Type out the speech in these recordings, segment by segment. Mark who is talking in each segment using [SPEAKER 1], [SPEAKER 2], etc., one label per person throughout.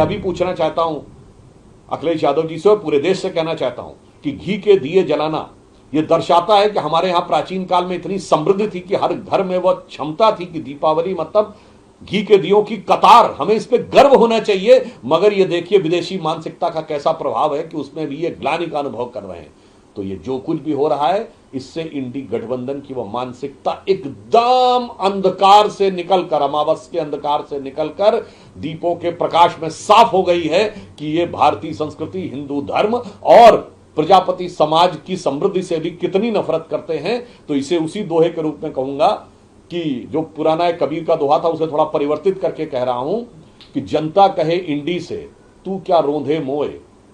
[SPEAKER 1] यह भी पूछना चाहता हूं अखिलेश यादव जी से और पूरे देश से कहना चाहता हूं कि घी के दिए जलाना यह दर्शाता है कि हमारे यहां प्राचीन काल में इतनी समृद्धि थी कि हर घर में वह क्षमता थी कि दीपावली मतलब घी के दियों की कतार, हमें इस पे गर्व होना चाहिए। मगर ये देखिए विदेशी मानसिकता का कैसा प्रभाव है कि उसमें भी ये ग्लानि का अनुभव कर रहे हैं। तो ये जो कुछ भी हो रहा है इससे इंडी गठबंधन की वह मानसिकता एकदम अंधकार से निकलकर, अमावस के अंधकार से निकलकर दीपों के प्रकाश में साफ हो गई है कि ये भारतीय संस्कृति, हिंदू धर्म और प्रजापति समाज की समृद्धि से भी कितनी नफरत करते हैं। तो इसे उसी दोहे के रूप में कहूंगा कि जो पुराना कबीर का दोहा था उसे थोड़ा परिवर्तित करके कह रहा हूं कि जनता कहे इंडी से तू क्या रोंधे मोए,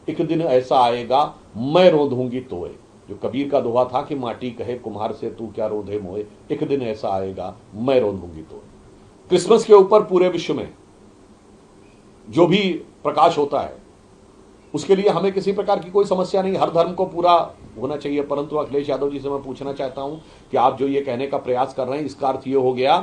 [SPEAKER 1] एक दिन ऐसा आएगा मैं रोंधूंगी तोए। जो कबीर का दोहा था कि माटी कहे कुम्हार से तू क्या रोंधे मोए, एक दिन ऐसा आएगा मैं रोंधूंगी तोए। क्रिसमस के ऊपर पूरे विश्व में जो भी प्रकाश होता है उसके लिए हमें किसी प्रकार की कोई समस्या नहीं, हर धर्म को पूरा होना चाहिए। परंतु अखिलेश यादव जी से मैं पूछना चाहता हूं कि आप जो ये कहने का प्रयास कर रहे हैं इसका अर्थ ये हो गया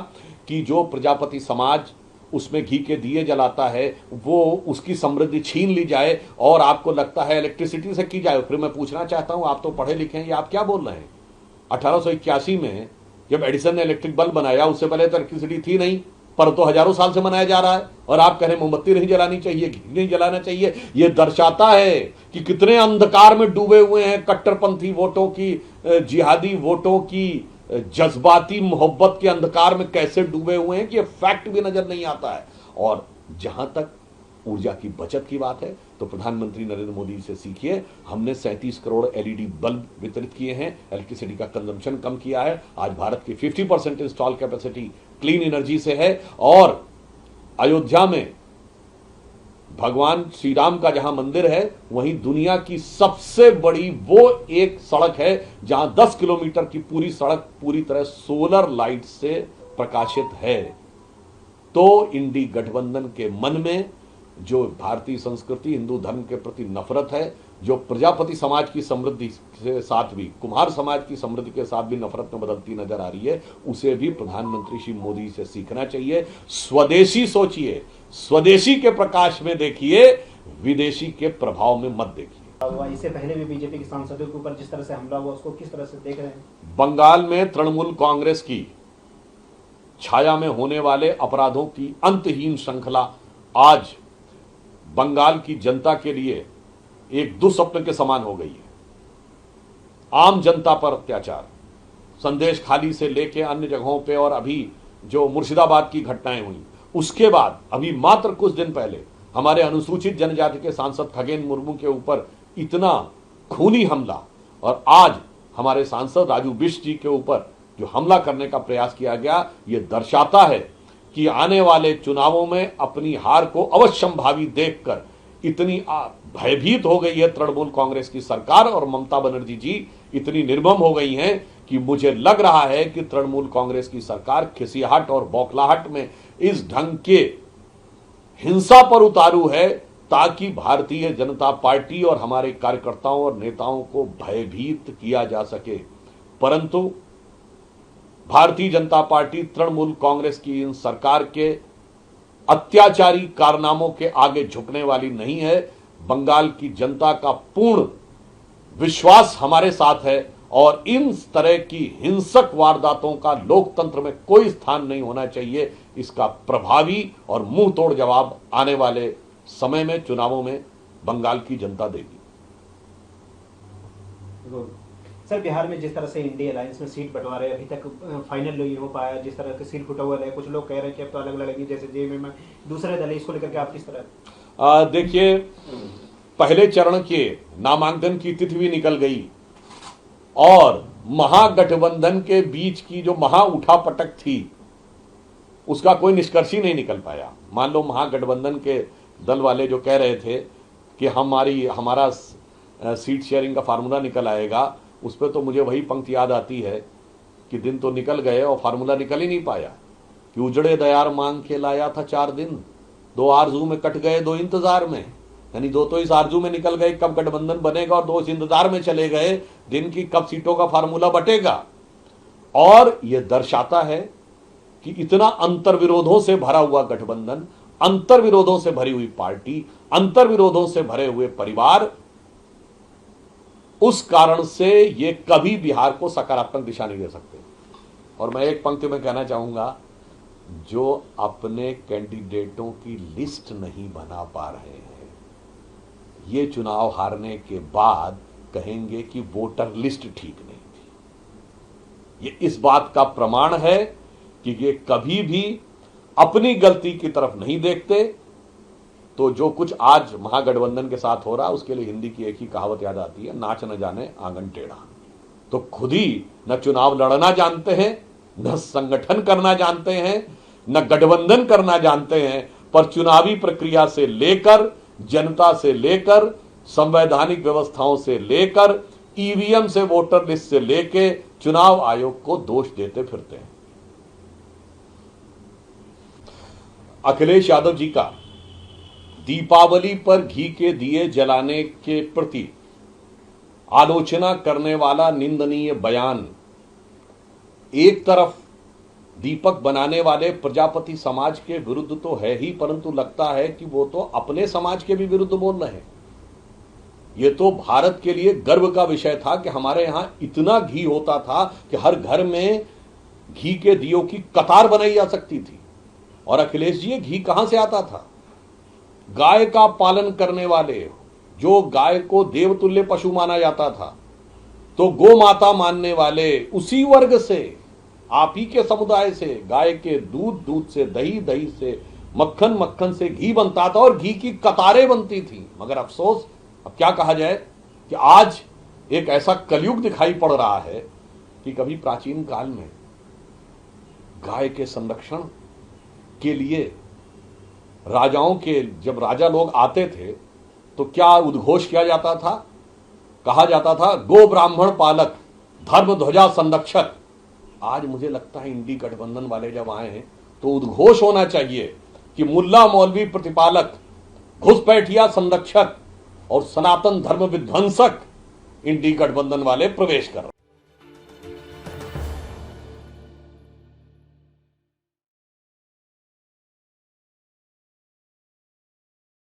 [SPEAKER 1] कि जो प्रजापति समाज उसमें घी के दिए जलाता है वो उसकी समृद्धि छीन ली जाए और आपको लगता है इलेक्ट्रिसिटी से की जाए। फिर मैं पूछना चाहता हूं, आप तो पढ़े लिखे हैं, ये आप क्या बोल रहे हैं? 1881 में जब एडिसन ने इलेक्ट्रिक बल्ब बनाया उससे पहले तो इलेक्ट्रिसिटी थी नहीं, पर तो हजारों साल से मनाया जा रहा है और आप कह रहे हैं मोमबत्ती नहीं जलानी चाहिए, घी नहीं जलाना चाहिए। यह दर्शाता है कि कितने अंधकार में डूबे हुए हैं कट्टरपंथी वोटों की, जिहादी वोटों की जज्बाती मोहब्बत के अंधकार में कैसे डूबे हुए हैं कि यह फैक्ट भी नजर नहीं आता है। और जहां तक ऊर्जा की बचत की बात है तो प्रधानमंत्री नरेंद्र मोदी से सीखिए, हमने 37 करोड़ एलईडी बल्ब वितरित किए हैं, इलेक्ट्रिसिटी का कंजम्पशन कम किया है। आज भारत की 50% इंस्टॉल कैपेसिटी क्लीन एनर्जी से है और अयोध्या में भगवान श्री राम का जहां मंदिर है वहीं दुनिया की सबसे बड़ी वो एक सड़क है जहां 10 किलोमीटर की पूरी सड़क पूरी तरह सोलर लाइट से प्रकाशित है। तो इंडी गठबंधन के मन में जो भारतीय संस्कृति, हिंदू धर्म के प्रति नफरत है, जो प्रजापति समाज की समृद्धि के साथ भी, कुम्हार समाज की समृद्धि के साथ भी नफरत में बदलती नजर आ रही है, उसे भी प्रधानमंत्री श्री मोदी से सीखना चाहिए। स्वदेशी सोचिए, स्वदेशी के प्रकाश में देखिए, विदेशी के प्रभाव में मत देखिए।
[SPEAKER 2] इससे पहले भी बीजेपी के सांसदों के ऊपर जिस तरह से हमला हुआ उसको किस तरह से देख रहे हैं?
[SPEAKER 1] बंगाल में तृणमूल कांग्रेस की छाया में होने वाले अपराधों की अंतहीन श्रृंखला आज बंगाल की जनता के लिए एक दुस्वप्न के समान हो गई है। आम जनता पर अत्याचार, संदेश खाली से लेके अन्य जगहों पे और अभी जो मुर्शिदाबाद की घटनाएं हुई उसके बाद अभी मात्र कुछ दिन पहले हमारे अनुसूचित जनजाति के सांसद खगेन मुर्मू के ऊपर इतना खूनी हमला और आज हमारे सांसद राजू बिष्ट जी के ऊपर जो हमला करने का प्रयास किया गया, यह दर्शाता है कि आने वाले चुनावों में अपनी हार को अवश्यंभावी देखकर इतनी भयभीत हो गई है तृणमूल कांग्रेस की सरकार और ममता बनर्जी जी इतनी निर्मम हो गई हैं कि मुझे लग रहा है कि तृणमूल कांग्रेस की सरकार खिसियाहट और बौखलाहट में इस ढंग के हिंसा पर उतारू है ताकि भारतीय जनता पार्टी और हमारे कार्यकर्ताओं और नेताओं को भयभीत किया जा सके। परंतु भारतीय जनता पार्टी तृणमूल कांग्रेस की इन सरकार के अत्याचारी कारनामों के आगे झुकने वाली नहीं है। बंगाल की जनता का पूर्ण विश्वास हमारे साथ है और इन तरह की हिंसक वारदातों का लोकतंत्र में कोई स्थान नहीं होना चाहिए। इसका प्रभावी और मुंह तोड़ जवाब आने वाले समय में चुनावों में बंगाल की जनता देगी।
[SPEAKER 2] सर, बिहार में जिस तरह से इंडिया अलायंस में सीट बंटवारे अभी तक फाइनल नहीं हो पाया, जिस तरह के सीट फुटा हुआ है, कुछ लोग कह रहे हैं कि अब तो अलग अलग जैसे जेएमएम में दूसरे दल, इसको लेकर के आप किस तरह?
[SPEAKER 1] देखिए, पहले चरण के नामांकन की तिथि भी निकल गई और महागठबंधन के बीच की जो महा उठापटक थी उसका कोई निष्कर्ष ही नहीं निकल पाया। मान लो महागठबंधन के दल वाले जो कह रहे थे कि हमारा सीट शेयरिंग का फार्मूला निकल आएगा, उस पर तो मुझे वही पंक्ति याद आती है कि दिन तो निकल गए और फार्मूला निकल ही नहीं पाया कि उजड़े दयार मांग के लाया था 4 दिन, 2 आरजू में कट गए 2 इंतजार में। यानी 2 तो इस आरजू में निकल गए कब गठबंधन बनेगा और 2 इस इंतजार में चले गए दिन की कब सीटों का फार्मूला बटेगा। और यह दर्शाता है कि इतना अंतर्विरोधों से भरा हुआ गठबंधन अंतर्विरोधों से भरी हुई पार्टी, अंतर्विरोधों से भरे हुए परिवार, उस कारण से ये कभी बिहार को सकारात्मक दिशा नहीं दे सकते। और मैं एक पंक्ति में कहना चाहूंगा, जो अपने कैंडिडेटों की लिस्ट नहीं बना पा रहे हैं, ये चुनाव हारने के बाद कहेंगे कि वोटर लिस्ट ठीक नहीं थी। ये इस बात का प्रमाण है कि ये कभी भी अपनी गलती की तरफ नहीं देखते। तो जो कुछ आज महागठबंधन के साथ हो रहा है, उसके लिए हिंदी की एक ही कहावत याद आती है, नाच न जाने आंगन टेढ़ा। तो खुद ही न चुनाव लड़ना जानते हैं, न संगठन करना जानते हैं, न गठबंधन करना जानते हैं, पर चुनावी प्रक्रिया से लेकर, जनता से लेकर, संवैधानिक व्यवस्थाओं से लेकर, ईवीएम से, वोटर लिस्ट से लेके चुनाव आयोग को दोष देते फिरते हैं। अखिलेश यादव जी का दीपावली पर घी के दिए जलाने के प्रति आलोचना करने वाला निंदनीय बयान एक तरफ दीपक बनाने वाले प्रजापति समाज के विरुद्ध तो है ही, परंतु लगता है कि वो तो अपने समाज के भी विरुद्ध बोल रहे हैं। ये तो भारत के लिए गर्व का विषय था कि हमारे यहां इतना घी होता था कि हर घर में घी के दियों की कतार बनाई जा सकती थी। और अखिलेश जी, ये घी कहां से आता था? गाय का पालन करने वाले, जो गाय को देवतुल्य पशु माना जाता था, तो गो माता मानने वाले, उसी वर्ग से, आप ही के समुदाय से गाय के दूध, दूध से दही, दही से मक्खन, मक्खन से घी बनता था और घी की कतारें बनती थी। मगर अफसोस, अब क्या कहा जाए कि आज एक ऐसा कलयुग दिखाई पड़ रहा है कि कभी प्राचीन काल में गाय के संरक्षण के लिए राजाओं के, जब राजा लोग आते थे तो क्या उद्घोष किया जाता था? कहा जाता था, गो ब्राह्मण पालक, धर्म ध्वजा संरक्षक। आज मुझे लगता है इंडी गठबंधन वाले जब आए हैं तो उद्घोष होना चाहिए कि मुल्ला मौलवी प्रतिपालक, घुसपैठिया संरक्षक और सनातन धर्म विध्वंसक इंडी गठबंधन वाले प्रवेश कर रहे हैं।